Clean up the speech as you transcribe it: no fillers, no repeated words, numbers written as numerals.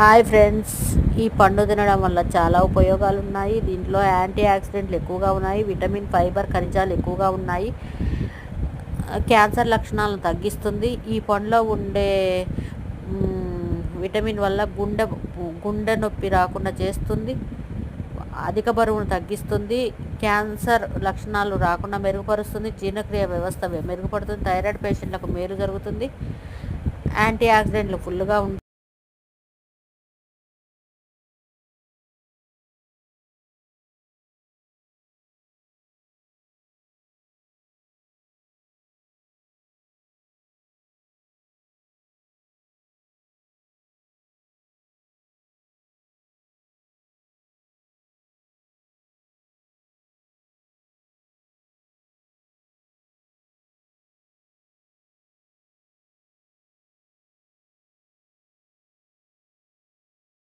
Hi friends, ఈ పండు తినడం వల్ల చాలా ఉపయోగాలు ఉన్నాయి. దీంట్లో యాంటీ ఆక్సిడెంట్లు ఎక్కువగా ఉన్నాయి. విటమిన్, ఫైబర్, ఖనిజాలు ఎక్కువగా ఉన్నాయి. క్యాన్సర్ లక్షణాలను తగ్గిస్తుంది. ఈ పండులో ఉండే విటమిన్ వల్ల గుండె నొప్పి రాకుండా చేస్తుంది. అధిక బరువును తగ్గిస్తుంది. క్యాన్సర్ లక్షణాలు రాకుండా మెరుగుపరుస్తుంది. జీర్ణక్రియ వ్యవస్థ మెరుగుపడుతుంది. థైరాయిడ్ పేషెంట్లకు మేలు జరుగుతుంది. యాంటీ ఆక్సిడెంట్లు ఫుల్గా